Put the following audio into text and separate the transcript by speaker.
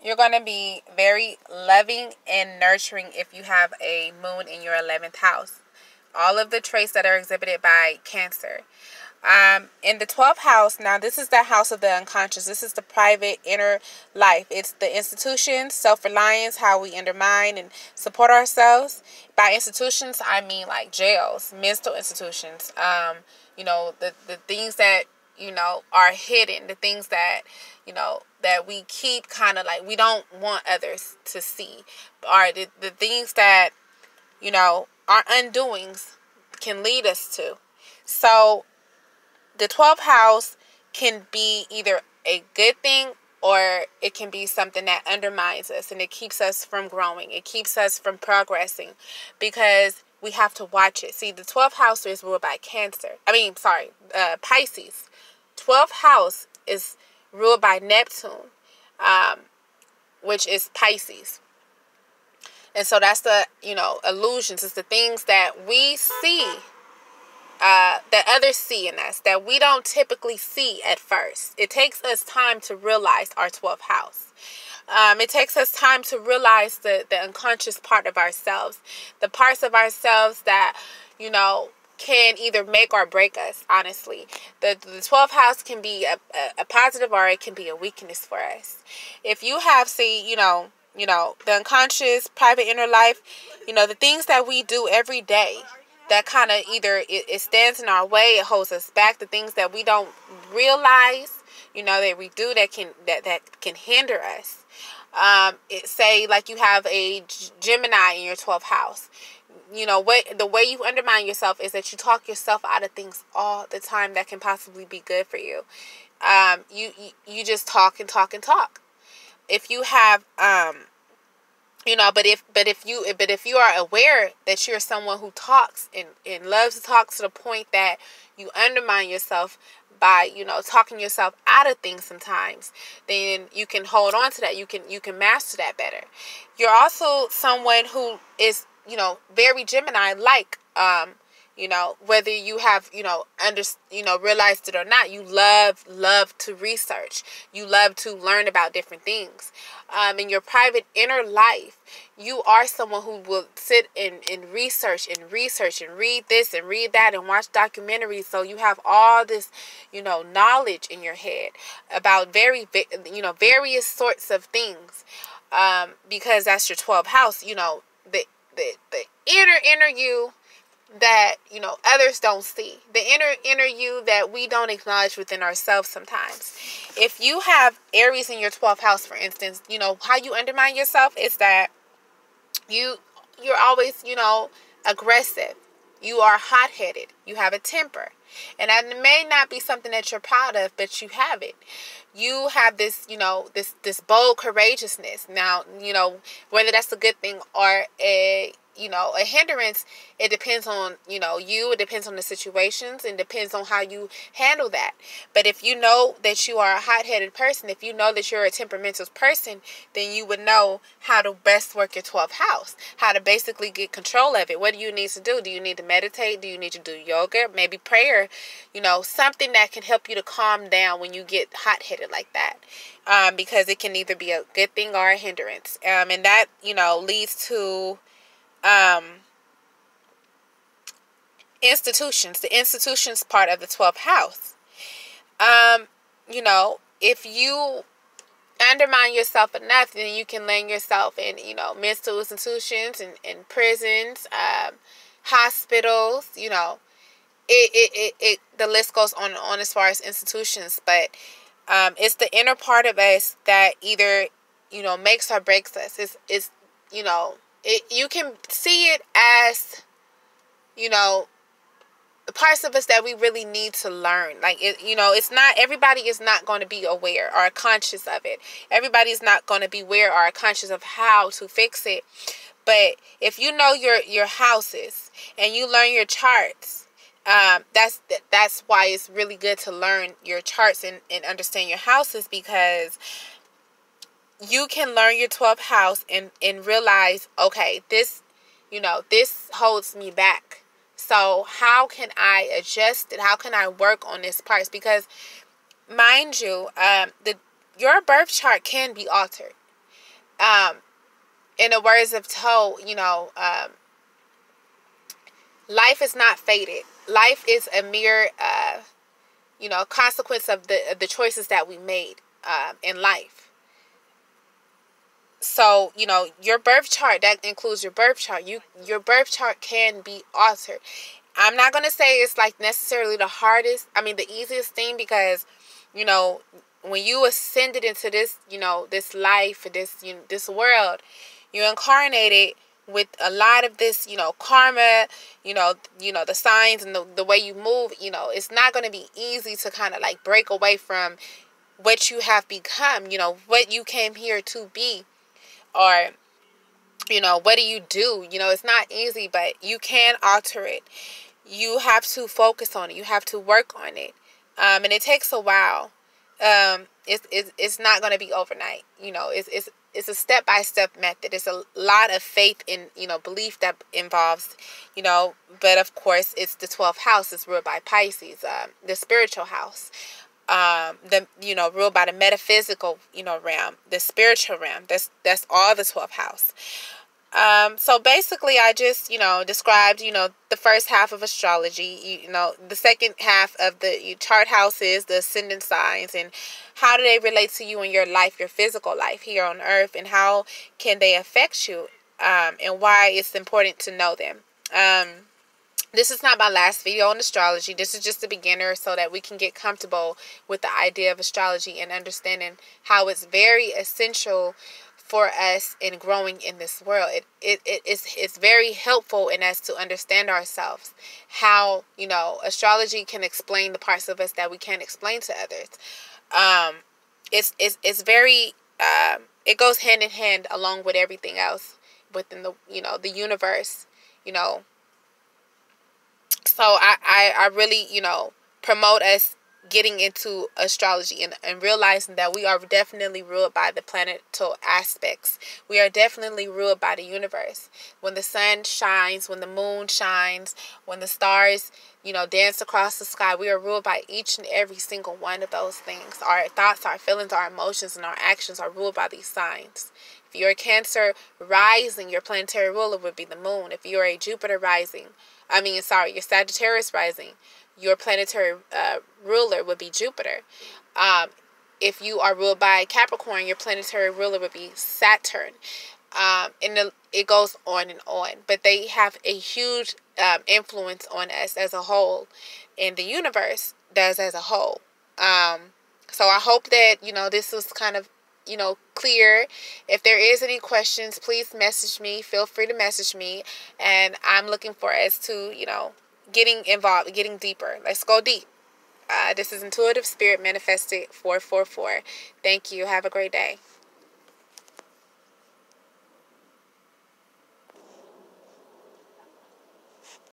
Speaker 1: You're going to be very loving and nurturing if you have a moon in your 11th house. All of the traits that are exhibited by Cancer. In the 12th house, now this is the house of the unconscious. This is the private inner life. It's the institutions, self-reliance, how we undermine and support ourselves. By institutions, I mean like jails, mental institutions. The things that, are hidden, the things that, that we keep kind of like we don't want others to see, or the things that, our undoings can lead us to. So the 12th house can be either a good thing or it can be something that undermines us and it keeps us from growing. It keeps us from progressing because we have to watch it. See, the 12th house is ruled by Pisces. 12th house is ruled by Neptune, which is Pisces. And so that's the, illusions. It's the things that we see, that others see in us, that we don't typically see at first. It takes us time to realize our 12th house. It takes us time to realize the unconscious part of ourselves. The parts of ourselves that, can either make or break us, honestly. The 12th house can be a positive or it can be a weakness for us. If you have, the unconscious, private inner life, the things that we do every day that kind of either it stands in our way, it holds us back, the things that we don't realize, that we do that can hinder us. Say like you have a Gemini in your 12th house. The way you undermine yourself is that you talk yourself out of things all the time that can possibly be good for you. You just talk and talk and talk. If you have but if you are aware that you're someone who talks and loves to talk to the point that you undermine yourself by talking yourself out of things sometimes, then you can hold on to that. You can master that better. You're also someone who is very Gemini like, whether you have, realized it or not, you love to research. You love to learn about different things. In your private inner life, you are someone who will sit and research and read this and read that and watch documentaries. So you have all this, knowledge in your head about various sorts of things. Because that's your 12th house, the inner you that others don't see, the inner you that we don't acknowledge within ourselves sometimes. If you have Aries in your 12th house, for instance, how you undermine yourself is that you're always aggressive. You are hot-headed. You have a temper. And that may not be something that you're proud of, but you have it. You have this, this bold courageousness. Now, whether that's a good thing or a hindrance, it depends on, it depends on the situations and depends on how you handle that. But if you know that you are a hot-headed person, if you know that you're a temperamental person, then you would know how to best work your 12th house, how to basically get control of it. What do you need to do? Do you need to meditate? Do you need to do yoga? Maybe prayer, something that can help you to calm down when you get hot-headed like that. Because it can either be a good thing or a hindrance. And that, leads to institutions, the institutions part of the 12th house. If you undermine yourself enough, then you can land yourself in, mental institutions and prisons, hospitals, the list goes on and on as far as institutions. But it's the inner part of us that either, makes or breaks us. It's you can see it as, the parts of us that we really need to learn. Like, it's not, everybody is not going to be aware or conscious of it. Everybody is not going to be aware or conscious of how to fix it. But if you know your houses and you learn your charts, that's why it's really good to learn your charts and understand your houses, because you can learn your 12th house and realize, okay, this holds me back. So how can I adjust it? How can I work on this part? Because, mind you, your birth chart can be altered. in the words of Toe, life is not fated. Life is a mere, consequence of the choices that we made in life. So, your birth chart, that includes your birth chart. Your birth chart can be altered. I'm not going to say it's like necessarily the easiest thing, because, when you ascended into this, this life, this world, you incarnated with a lot of this, karma, the signs and the way you move, it's not going to be easy to kind of like break away from what you have become, what you came here to be, or, what do you do? It's not easy, but you can alter it. You have to focus on it. You have to work on it. And it takes a while. It's not going to be overnight. It's a step-by-step method. It's a lot of faith and, belief that involves, but of course it's the 12th house. It's ruled by Pisces, the spiritual house. Ruled by the metaphysical, realm, the spiritual realm. That's all the 12th house. So basically I just, described, the first half of astrology, the second half of the chart houses, the ascendant signs, and how do they relate to you in your life, your physical life here on earth, and how can they affect you, and why it's important to know them. This is not my last video on astrology. This is just a beginner so that we can get comfortable with the idea of astrology and understanding how it's very essential for us in growing in this world. It's very helpful in us to understand ourselves, how, astrology can explain the parts of us that we can't explain to others. It's very, it goes hand in hand along with everything else within the, the universe, So I really, promote us getting into astrology and realizing that we are definitely ruled by the planetal aspects. We are definitely ruled by the universe. When the sun shines, when the moon shines, when the stars, dance across the sky, we are ruled by each and every single one of those things. Our thoughts, our feelings, our emotions, and our actions are ruled by these signs. If you're a Cancer rising, your planetary ruler would be the moon. If you're a Jupiter rising, your Sagittarius rising, your planetary ruler would be Jupiter. If you are ruled by Capricorn, your planetary ruler would be Saturn. And it goes on and on. But they have a huge influence on us as a whole, and the universe does as a whole. So I hope that, this was kind of, clear. If there is any questions, please message me. Feel free to message me. And I'm looking for us to, getting involved, getting deeper. Let's go deep. This is Intuitive Spirit Manifested 444. Thank you. Have a great day.